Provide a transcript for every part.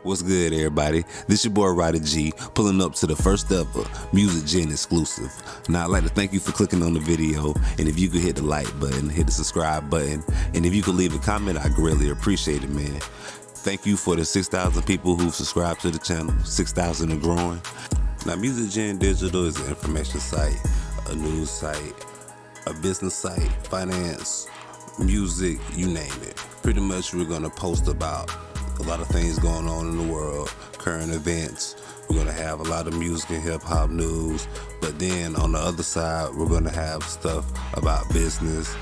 What's good, everybody? This your boy Ryder G, pulling up to the first ever Music Gen exclusive. Now, I'd like to thank you for clicking on the video, and if you could hit the like button, hit the subscribe button, and if you could leave a comment, I greatly appreciate it, man. Thank you for the 6,000 people who've subscribed to the channel, 6,000 and growing. Now, Music Gen Digital is an information site, a news site, a business site, finance, music, you name it. Pretty much we're gonna post about a lot of things going on in the world, current events. We're gonna have a lot of music and hip hop news, but then on the other side, we're gonna have stuff about business,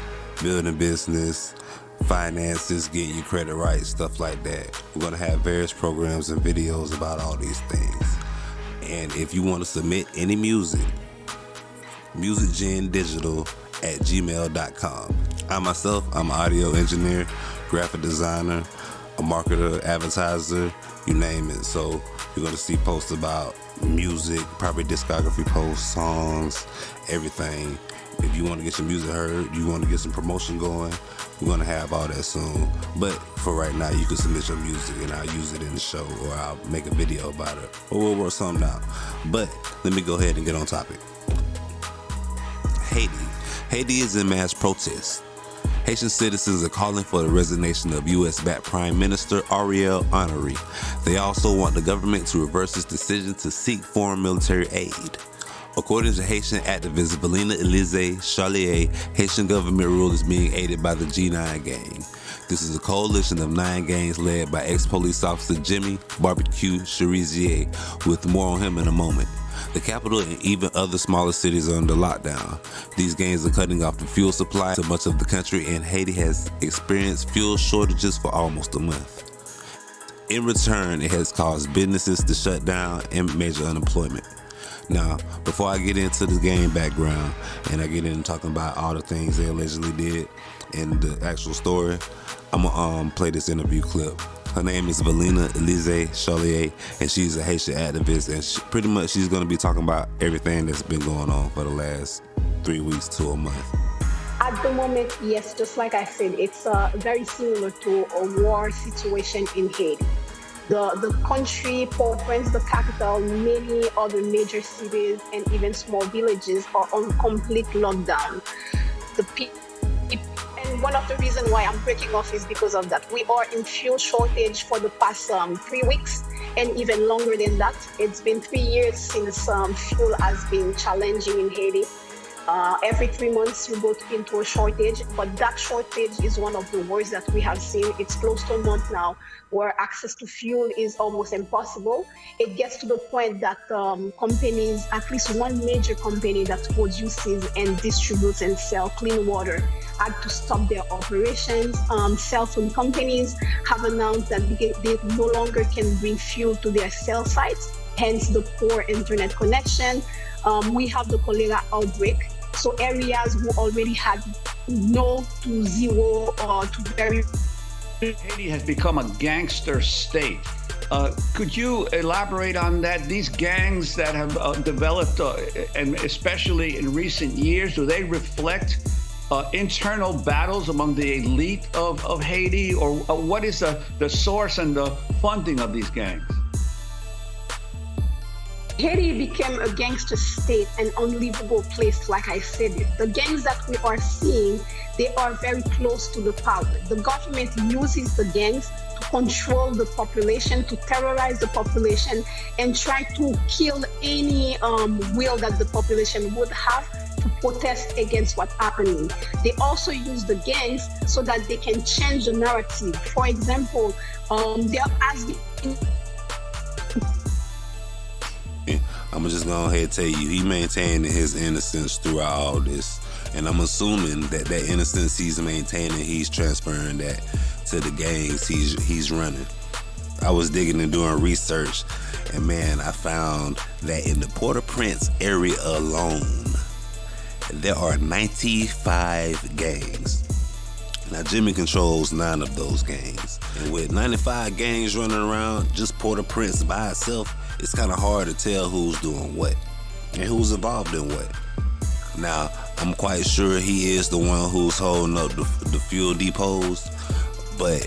building business, finances, getting your credit right, stuff like that. We're gonna have various programs and videos about all these things. And if you want to submit any music, musicgendigital@gmail.com. I myself, I'm an audio engineer, graphic designer, a marketer, advertiser, you name it. So you're gonna see posts about music, probably discography posts, songs, everything. If you want to get your music heard, you want to get some promotion going, we're gonna have all that soon. But for right now, you can submit your music and I'll use it in the show, or I'll make a video about it, or we'll work something out. But let me go ahead and get on topic. Haiti is in mass protest. Haitian citizens are calling for the resignation of U.S.-backed Prime Minister Ariel. They also want the government to reverse its decision to seek foreign military aid. According to Haitian activist Valina Elise Charlier, Haitian government rule is being aided by the G9 gang. This is a coalition of 9 gangs led by ex-police officer Jimmy Barbecue Cherizier, with more on him in a moment. The capital and even other smaller cities are under lockdown. These gangs are cutting off the fuel supply to much of the country, and Haiti has experienced fuel shortages for almost a month. In return, it has caused businesses to shut down and major unemployment. Now, before I get into the gang background and I get into talking about all the things they allegedly did in the actual story, I'm gonna play this interview clip. Her name is Valina Elise Charlier, and she's a Haitian activist, and pretty much she's going to be talking about everything that's been going on for the last 3 weeks to a month. At the moment, yes, just like I said, it's very similar to a war situation in Haiti. The country, Port-au-Prince, the capital, many other major cities, and even small villages are on complete lockdown. And one of the reasons why I'm breaking off is because of that. We are in fuel shortage for the past 3 weeks, and even longer than that. It's been 3 years since fuel has been challenging in Haiti. Every 3 months you go into a shortage, but that shortage is one of the worst that we have seen. It's close to a month now where access to fuel is almost impossible. It gets to the point that companies, at least one major company that produces and distributes and sells clean water, had to stop their operations. Cell phone companies have announced that they no longer can bring fuel to their cell sites, hence the poor internet connection. We have the cholera outbreak. So areas who already had no to zero or to very... Haiti has become a gangster state. Could you elaborate on that? These gangs that have developed, and especially in recent years, do they reflect internal battles among the elite of Haiti, or what is the source and the funding of these gangs? Haiti became a gangster state, an unlivable place, like I said. The gangs that we are seeing, they are very close to the power. The government uses the gangs to control the population, to terrorize the population, and try to kill any will that the population would have to protest against what's happening. They also use the gangs so that they can change the narrative. For example, there has been... I'm just going to go ahead and tell you, he maintained his innocence throughout all this. And I'm assuming that innocence he's maintaining, he's transferring that to the gangs he's running. I was digging and doing research, and man, I found that in the Port-au-Prince area alone, there are 95 gangs. Now, Jimmy controls 9 of those gangs. And with 95 gangs running around just Port-au-Prince by itself, it's kind of hard to tell who's doing what and who's involved in what. Now, I'm quite sure he is the one who's holding up the fuel depots, but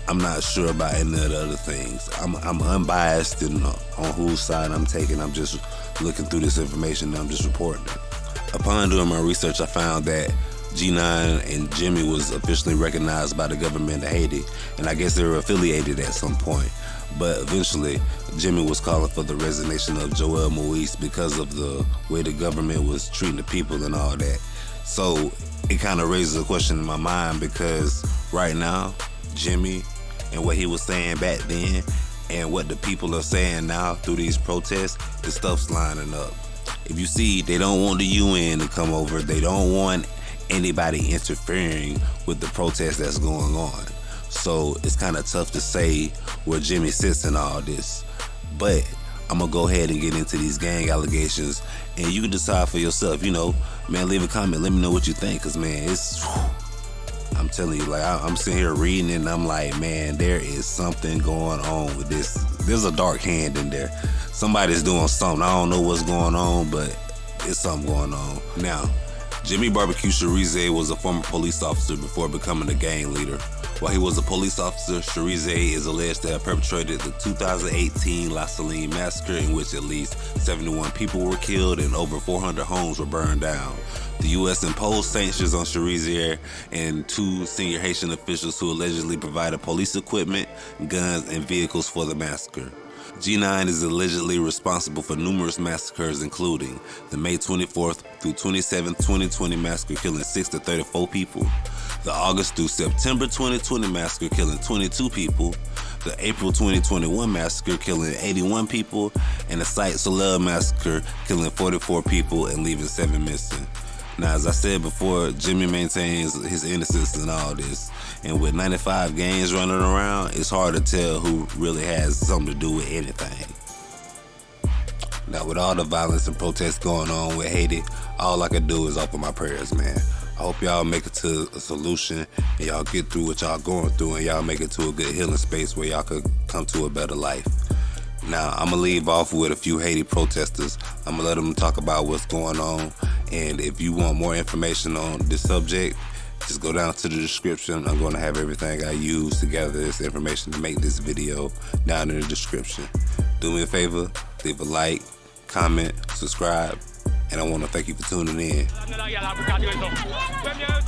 I'm not sure about any of the other things. I'm unbiased in on whose side I'm taking. I'm just looking through this information and I'm just reporting it. Upon doing my research, I found that G9 and Jimmy was officially recognized by the government of Haiti, and I guess they were affiliated at some point. But eventually, Jimmy was calling for the resignation of Joel Moise because of the way the government was treating the people and all that. So it kind of raises a question in my mind, because right now, Jimmy and what he was saying back then and what the people are saying now through these protests, the stuff's lining up. If you see, they don't want the UN to come over. They don't want anybody interfering with the protest that's going on. So it's kind of tough to say where Jimmy sits in all this. But I'm going to go ahead and get into these gang allegations, and you can decide for yourself. You know, man, leave a comment. Let me know what you think, because, man, I'm telling you, like, I'm sitting here reading it, and I'm like, man, there is something going on with this. There's a dark hand in there. Somebody's doing something. I don't know what's going on, but there's something going on. Now, Jimmy Barbecue Cherize was a former police officer before becoming a gang leader. While he was a police officer, Cherize is alleged to have perpetrated the 2018 La Saline massacre, in which at least 71 people were killed and over 400 homes were burned down. The U.S. imposed sanctions on Cherize and 2 senior Haitian officials who allegedly provided police equipment, guns, and vehicles for the massacre. G9 is allegedly responsible for numerous massacres, including the May 24th through 27th, 2020 massacre, killing 6 to 34 people, the August through September 2020 massacre, killing 22 people, the April 2021 massacre, killing 81 people, and the Site Soleil massacre, killing 44 people and leaving 7 missing. Now, as I said before, Jimmy maintains his innocence in all this. And with 95 gangs running around, it's hard to tell who really has something to do with anything. Now, with all the violence and protests going on with Haiti, all I can do is offer my prayers, man. I hope y'all make it to a solution and y'all get through what y'all going through, and y'all make it to a good healing space where y'all could come to a better life. Now, I'm going to leave off with a few Haiti protesters. I'm going to let them talk about what's going on. And if you want more information on this subject, just go down to the description. I'm going to have everything I use to gather this information to make this video down in the description. Do me a favor, leave a like, comment, subscribe, and I want to thank you for tuning in.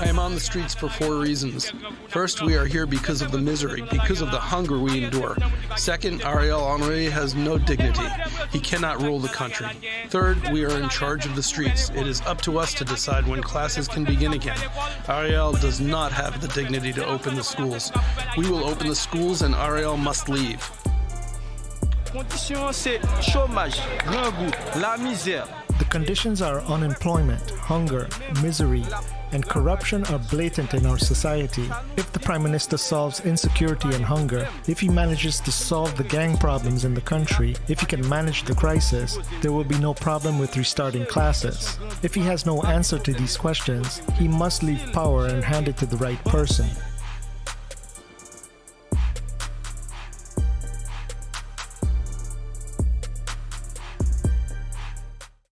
I am on the streets for 4 reasons. First, we are here because of the misery, because of the hunger we endure. Second, Ariel Henry has no dignity. He cannot rule the country. Third, we are in charge of the streets. It is up to us to decide when classes can begin again. Ariel does not have the dignity to open the schools. We will open the schools and Ariel must leave. Conditions, c'est chômage, grand goût, la misère. The conditions are unemployment, hunger, misery, and corruption are blatant in our society. If the Prime Minister solves insecurity and hunger, if he manages to solve the gang problems in the country, if he can manage the crisis, there will be no problem with restarting classes. If he has no answer to these questions, he must leave power and hand it to the right person.